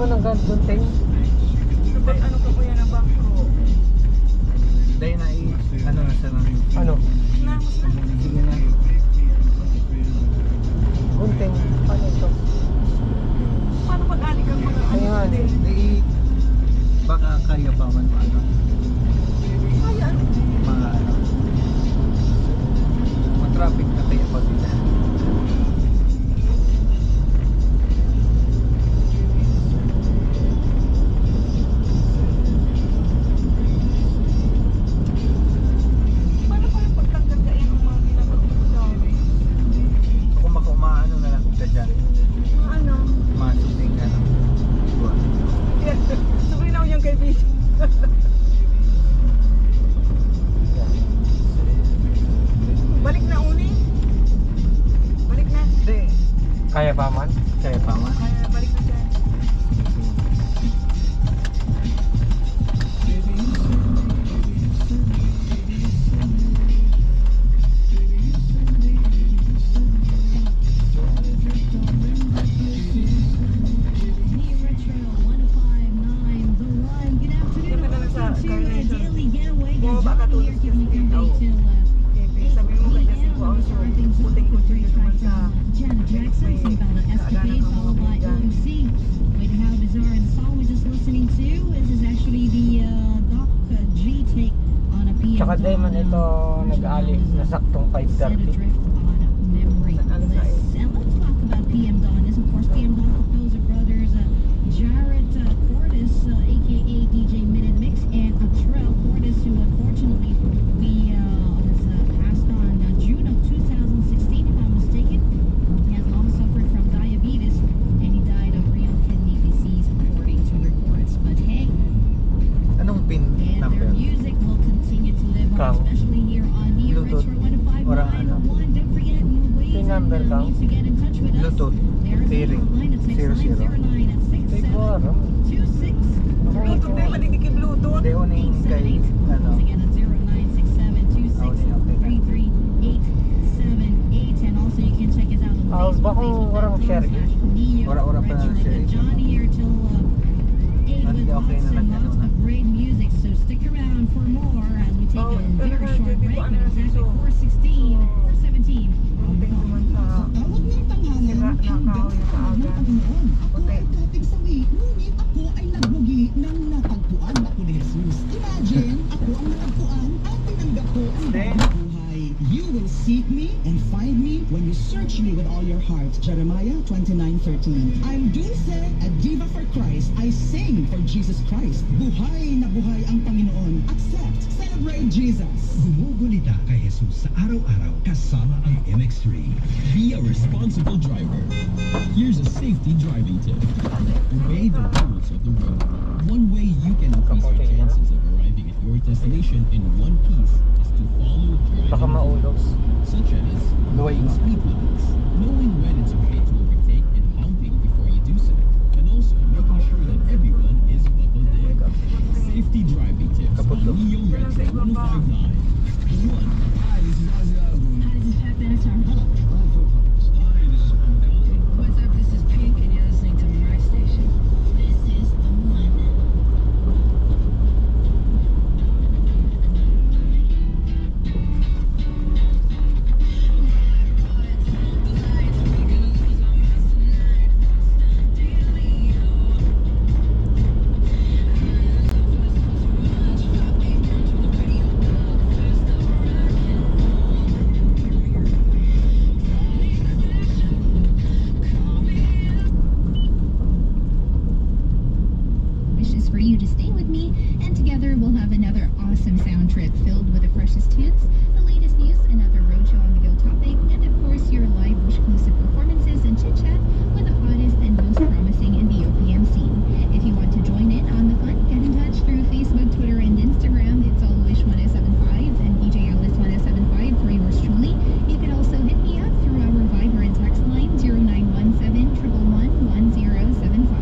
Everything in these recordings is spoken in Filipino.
naman ang gunting. Dapat ano ka kuya na bangko? Dahil na ano na sa namin. Ano? Na, mas na. Sige na. Gunting. Paano ito? Paano pag-ali kang mga Ayan. Di baka kaya pa man ano. Kaya ano? Mga ano. Matraffic na kaya pa sila. Paano pa yung pagtanggal kaya ng mga ginagawa mo dami? Kung makumaano na lang ka dyan. Ano? Masuting ka lang. Sabihin ako yung kaibigan. Balik na uni? Balik na. Hindi. Kaya pa man? Kaya pa man. Kaya balik na dyan. Bumaba ka tulad sa ikaw. Sabi mo kaya 5 ounce yung puting-puting na naman sa kaaganan ng mga bigan. Wait, how bizarre. The song we're just listening to is actually the Doc G take on a PM. Tsaka day man ito nag-ali na saktong 5:30. And let's talk about PM Dawn. This, of course, PM Dawn composer brothers Jarrett Cordes, aka DJ Minute Mix, and Trell Cordes, who unfortunately was passed on June of 2016, if I'm mistaken. He has long suffered from diabetes, and he died of renal kidney disease, according to reports. But hey, Anong pin and number? their music will continue to live on, especially here on Neo Bluetooth. Retro 105.901. Orang ano? Don't forget new ways Pin number and ka? means to get in touch with us. Bluetooth. There's a Pairing. line at 00. 6909 at 67 Siguro. 26 Bluetooth na yung madigdig yung Bluetooth. Hindi uning kay ano. Once again at 0967-2633-878. And also you can check us out on Facebook. baka orang share yun. Ora pa na share. John here till 8 with Hindi, okay lots na and lang lots yan, of great music. So stick around for more as we take a very short break. But exactly 4:16, 4:17. Munting naman sa Tawag ng tanghalan sira na kahoy na kaaga. Panginoon. Ako Puti. ay dating sawi, ngunit ako ay nagbugi ng natagpuan ako ni Jesus. Imagine, ako ang natagpuan at tinanggap ko ang bagong buhay. You will seek me and find me when you search me with all your heart. Jeremiah 29:13. I'm Dulce, a diva for Christ. I sing for Jesus Christ. Buhay na buhay ang Panginoon. Accept, celebrate Jesus. Gumugulita kay Jesus sa araw-araw kasama ang MX-3. Be a responsible driver. Here's a safety driving tip. Obey the rules of the road. One way you can increase your chances of arriving at your destination in one piece is to follow Baka driving maulog. rules, such as Luway following ka. speed limits, knowing when it's okay to overtake and honking before you do so, and also making sure that everyone is buckled in. Safety driving tips Kapag on Neo Retro 105.9. 1. Hi, this is Ozzy Osbourne. Hi, this is Pat Benatar. Hello. Hi, this is Paul. What's up? This is Pink, and you're listening to my station. This is the one. Wishes for you to stay with me, and together we'll have another awesome sound trip filled with the freshest tunes, the latest news, another roadshow on the go topic, and of course your live exclusive performances and chit chat with the hottest and most promising in the OPM scene. If you want to join in on the fun, get in touch through Facebook, Twitter, and Instagram. It's all Wish1075 and DJ Alice1075 for yours truly. You can also hit me up through our Viber and text line 0917-111-1075.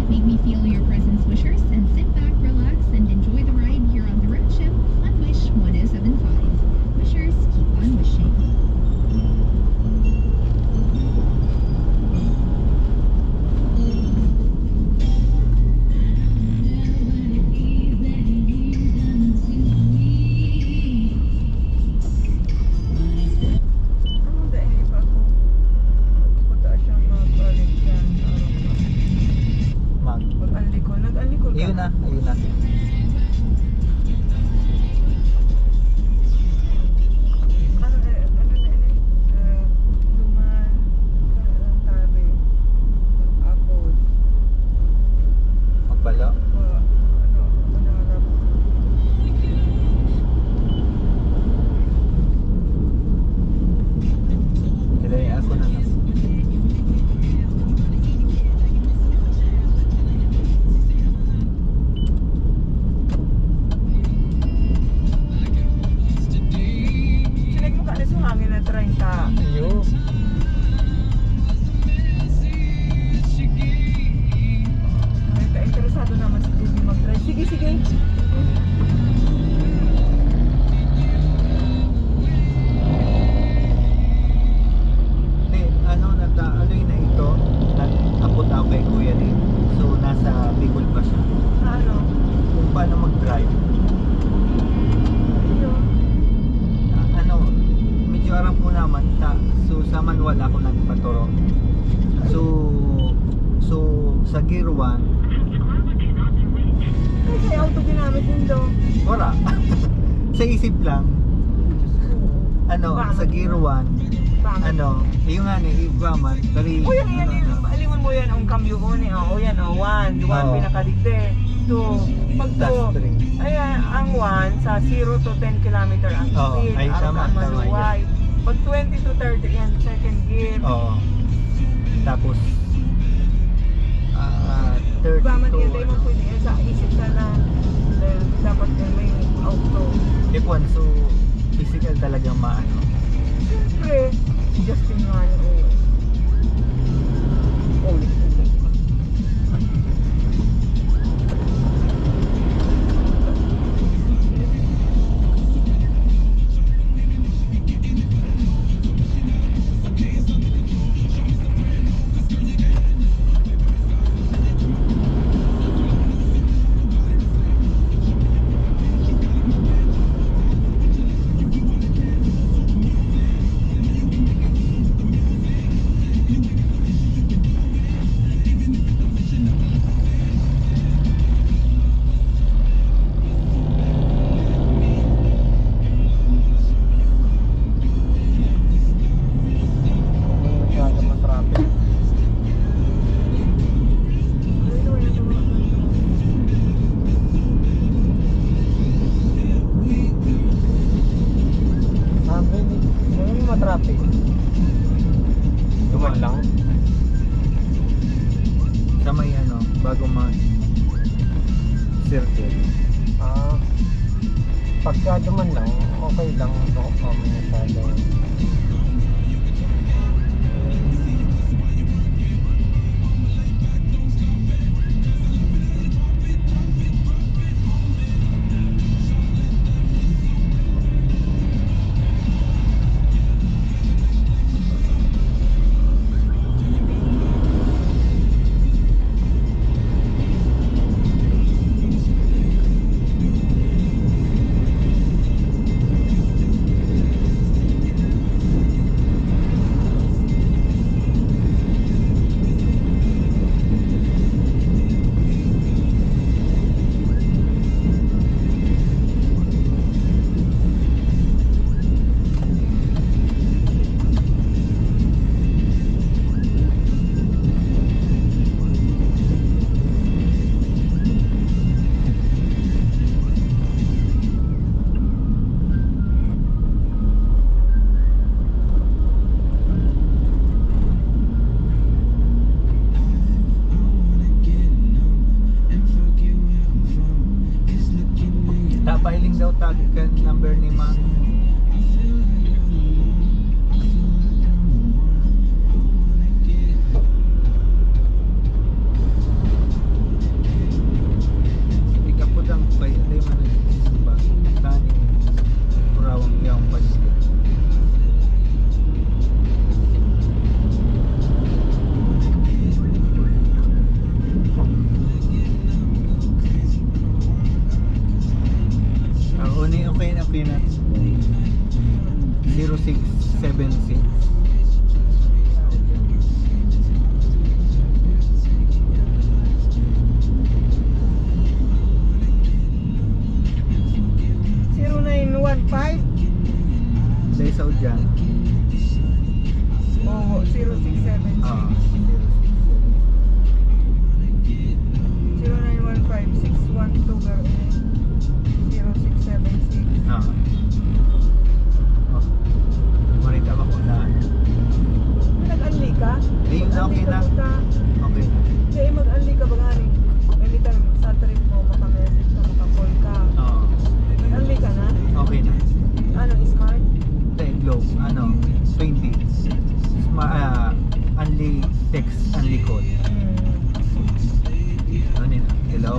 Make me feel your presence, wishers, and sit back, relax, and enjoy the ride here on the road show on Wish 1075. Ayun na, ayun na. Ano na ini? Duman, tabi, apod. Magbalo. Ano harap? Kaya ako na lang. Sinag mo ka na sa hangin na 30. Iyo. Ay, ka-interesado naman si Bibi mag-drive. Sige, sige. Hindi, ano yun na ito? Nag-abot ako kay Kuya din. So, nasa Bicol pa siya. Ano? Kung paano mag-drive. Ayun. Ano, medyo aram po naman. So, sa manual ako nagpaturo. So, sa gear 1, Kasi auto ginamit din daw. wala. Sa isip lang, ano, sa gear 1, ano, yung nga ni, iba man, dari, O yan, alingon mo yan ang cambio ko ni. O yan, 1 Oo. pinakadigde. 2, pag Plus 2, 3. ayan, ang 1 sa 0 to 10 kilometer ang Oo, speed. ay, Araw tama, ka tama maluway. Pag 20 to 30 yan, second gear. Oo. Tapos, 32. Iba man yan, tayo mo pwede yan sa isip sana. Dahil dapat yan may auto. F1, so, physical talagang maano. Siyempre, Justin nga yun. Oh, Masyado matraffic. Sabi ni, ano matraffic? Duman lang. Sa may ano, bago circle. Pagka duman lang, okay lang. Masyado. Pahiling daw tag kan number ni Ma. Ikapudang kay alay man ba tani kurawang iyang pansin. Okay na 0676. number is 0676. Ah. Oh. Marita ba kung na? Nag-unli ka? Di, okay na. Okay na. Hindi, mag-unli ka ba nga rin? Anytime sa trip mo, maka-message ka, maka-call ka. Oo. Nag-unli ka na? Okay na. Ano, smart? Hindi, globe. 20. Only text, only call. Ano yun? Hello?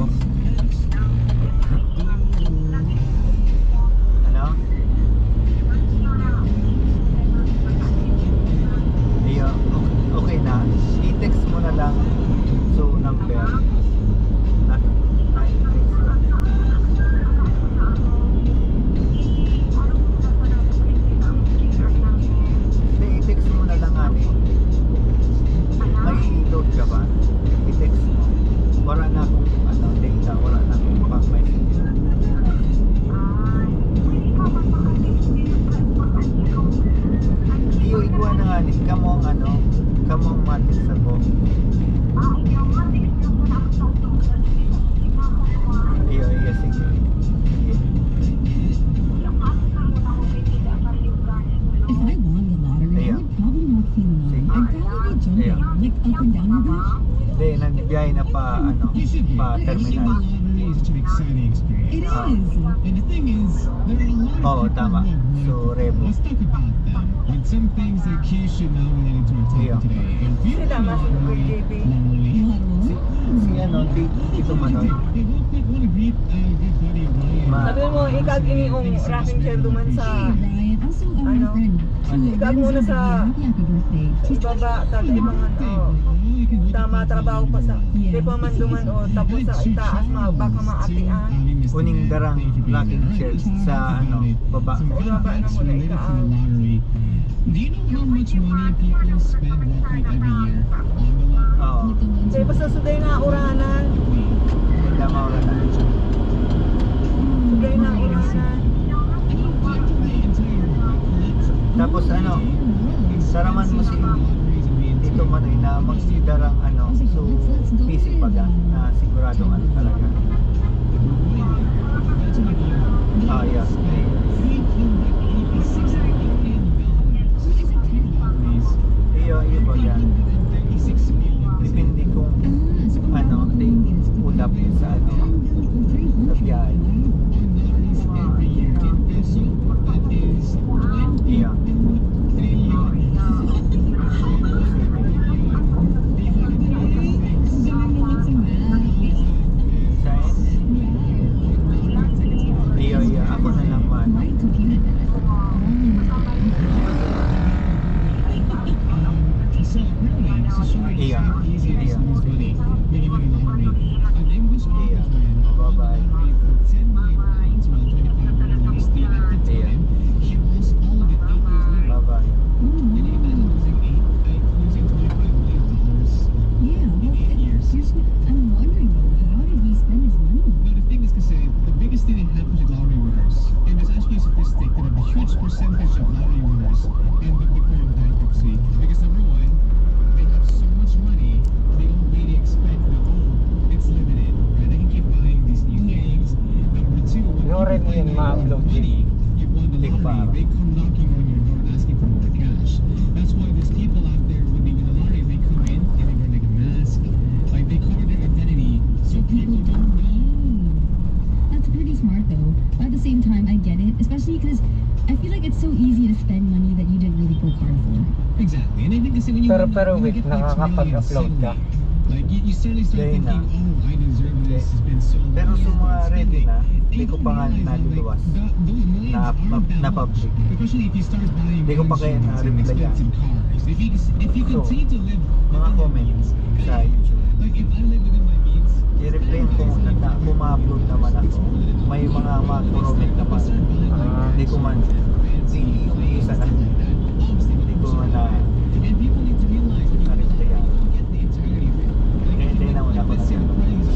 Ano? Ayun, okay na. I-text mo na lang. So, number. Na-i-text lang. Hindi, i-text mo na lang ani. May load ka ba? I-text mo. Wala na akong data, wala na akong pang-message. Iyo, ikuha na nga ni. Kamong matis ako. Iyo, sige. Sige. If I won the lottery, I would probably not feel alone. I'd probably be jumping, like up and down a bit. Hindi, nagbiyahe na pa, You should be. pa Winning the terminal. lottery is such an exciting experience. It is. And the thing is, there are a lot of Oo, people tama. who have won. So, Rebo. Let's talk about them. With some things that Key should know related to our topic Yeah. today. If you Sila, win the mas lottery, JB. lottery, Si Tito Manoy. Hey, real quick, want to greet good buddy Ryan. Ma- Sabi mo, ikag iniong raking chair duman sa Ryan, also Ano? our friend. Ikaw muna sa Happy birthday. ibaba, tatay mga tama trabaho pa sa di pa man duman o tapos sa itaas baka maatian. Uning darang locking chair sa baba. Ibaba na muna ikaw. Do you know how much money people spend roughly every year on the lottery? Oo. Kaya basta suday na uranan, Hindi na mawala na. suday na uranan. Tapos saraman mo si Tito Manoy na magsidarang so busy pa ga na sigurado talaga. Ah, yeah. Iyo ba yan? Depende kung di ulap sa sa biyahe. Iya. Saan? Iya, ako na lang man. Iya. Iya. Iya. Bye-bye. Iya. Bye-bye. Yeah, well, I'm wondering though, how did he spend his money? No, the thing is, kasi the biggest thing that happens with lottery winners, and there's actually a statistic that a huge percentage of lottery winners end up declaring bankruptcy. Because number one, they have so much money, they don't really expect that, it's limited, right? They can keep buying these new things. Number two, when people Ignorin mo find yun, out you have ma-upload money, you won the Hindi ko pa lottery, they come knocking on your door asking for more cash. That's why there's people out there, when they win the lottery, they come in and they wear like a mask, like they cover their identity, so people don't know. That's pretty smart though. But at the same time, I get it, especially because I feel like it's so easy to spend money that you didn't really work hard for. Exactly, and I think kasi when you Pero when you wait, get like nakakapag-upload ka. like you certainly start Hindi thinking, na. oh, I deserve this. It's been so long. Pero sa mga ready na, They hindi ko don't pa nga realize that, naluluwas. those millions Na- are na balanced. public. Especially if you start buying Hindi ko pa kaya insurance and na-reply yan. expensive cars. If you So, continue to live Mga within your comments means, sa YouTube. like if I live within my means, I-replay ko na kung ma-upload naman ako. May mga comment naman. Hindi ko man. Yung isa na. Hindi ko man na and people need to realize when you na-replay yan. get the entirety of it. Kaya hindi naman ako na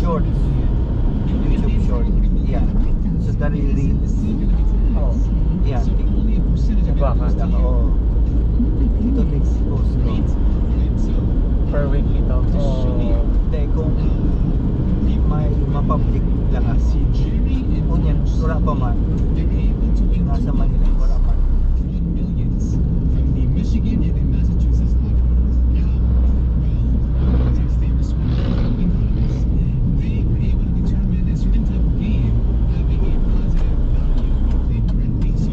short. YouTube short. Yan. So, dari reels. Oh, Yan. diba ka? Oo. Ito next post ko. Per week ito. Oh, Hindi, kung may ma-public lang ako. Wala pa man. They're able to win Nasa Manila, wala pa. 1 millions from the Michigan and the Massachusetts lottery. How? Well, since they were smart about economics, they were able to determine a certain type of game having a positive value if played correctly. So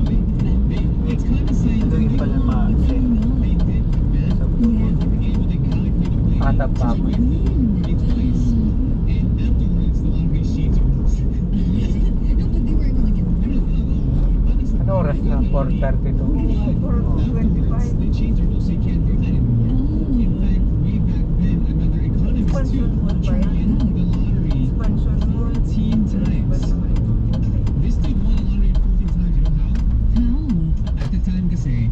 it's kind of saying Ito yung pala ma-set. they did the math. They were able to calculate a way Patap pa to ako. win twice. And afterwards, the lottery sheets were No, but they were able to get Ano oras na? 4:32. Afterwards, they changed the rules so you can't do that anymore. In fact, way back then, another economist too tried the lottery Expansion mo. 14 times. This dude won the lottery 14 times. You know how? How? At the time kasi,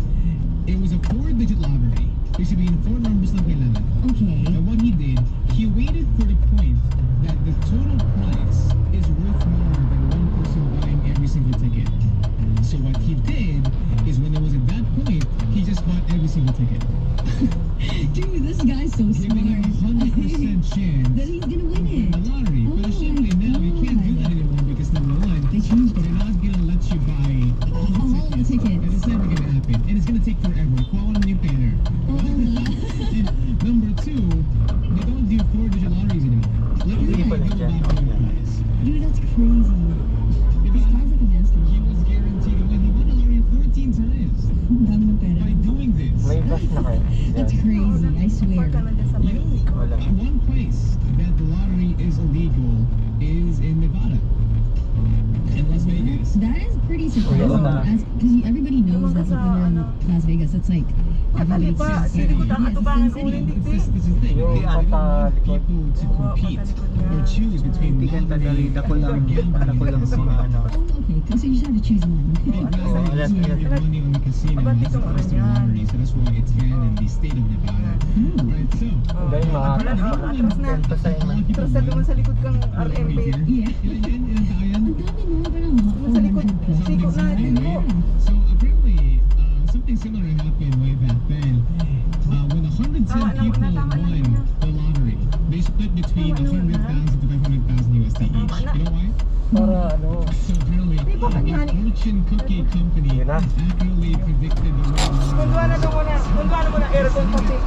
it was a 4-digit lottery. There should be 4 numbers lang kailangan. Okay. And what he did, he waited for the point that the total price is worth more than one person buying every single ticket. So what he did is when it was at that point, he just bought every single ticket. Dude, this guy's so Giving him smart. 100% chance That he's gonna of win winning it. the lottery. Oh But simply my now, you can't do God. that anymore because number one, They changed it. they're not gonna let you buy all All the the tickets. tickets. And it's never gonna happen. And it's gonna take forever. Kuha ko naman yung pera. Oh, And number two, they don't do 4-digit lotteries anymore. Literally, Hindi pa they rin go dyan. by the prize. dude, that's crazy. Diba? This guy's like a master. He was guaranteed to win. He won the lottery 14 times Ang dami ng pera. by doing this. May gas na kayo. That's Yan. crazy, I swear. Park ka na dyan sa You know, Mexico. Wala. one place that the lottery is illegal is in Nevada and Las Vegas. That is pretty surprising. Yeah. Because everybody knows that when you're in Las Vegas, it's like Patali pa. everybody's Sino ko atubangan Yes, ulit It's dito. this is the thing. Yung They don't want patalikod. people to compete or choose between Hindi ka lottery talita ko lang. Ano ko lang sa mga ano. Oh, okay. So you just have to choose one. They'd rather Oh, just alas- spend your money on the casino Abat as itong opposed to ano yan. lottery. So that's why it's banned in the state of Nevada. Right, so Dahil mga Wala na, atras na. Kento sa iman. Atras na doon sa likod kang RMB. Yeah. Ilan tao yan? Ang dami no, parang Sa likod, 400 plus. siko natin mo. So apparently, something similar happened way back then. When 110 Tama na, people tama na won yun. the lottery, they split between Tama na, 100,000 to 500,000 USD each. Tama na. You know why? para ano, So apparently, Di ba a kanyari? fortune cookie company Yun na. accurately predicted the world. Kung doon na doon mo na, kung doon mo na aircon pati.